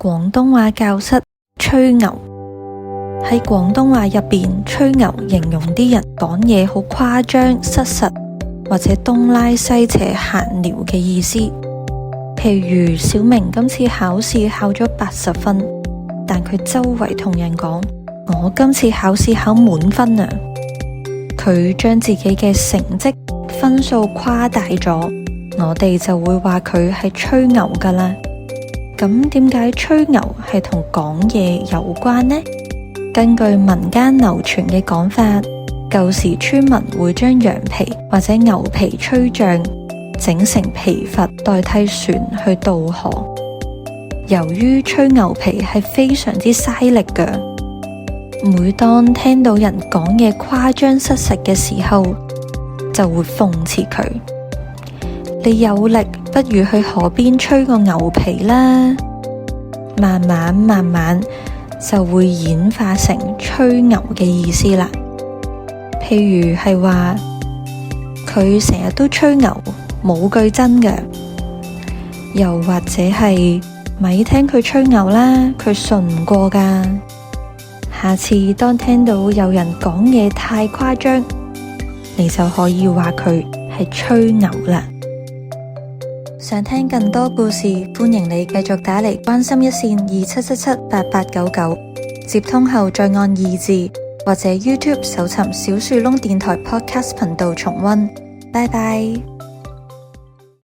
廣東話教室吹牛。喺廣東話入邊，吹牛形容啲人講嘢好誇張失實，或者東拉西扯閒聊嘅意思。譬如小明今次考試考咗80分，但佢周圍同人講，我今次考試考滿分啊！佢將自己嘅成績分數誇大咗，我哋就會話佢係吹牛噶啦。咁點解吹牛係同講嘢有關呢？根據民間流傳嘅講法，舊時村民會將羊皮或者牛皮吹脹，整成皮筏代替船去渡河。由於吹牛皮係非常之嘥力㗎，每當聽到人講嘢誇張失實嘅時候，就會諷刺佢：你有力不如去河邊吹個牛皮啦。慢慢就會演化成吹牛嘅意思啦。譬如係話佢成日都吹牛，冇句真嘅。又或者係咪聽佢吹牛啦，佢信唔過噶。下次當聽到有人講嘢太誇張，你就可以話佢係吹牛啦。想聽更多故事，歡迎你繼續打嚟關心一線27778899，接通後再按2字，或者 YouTube 搜尋小樹窿電台 Podcast 頻道重溫。拜拜。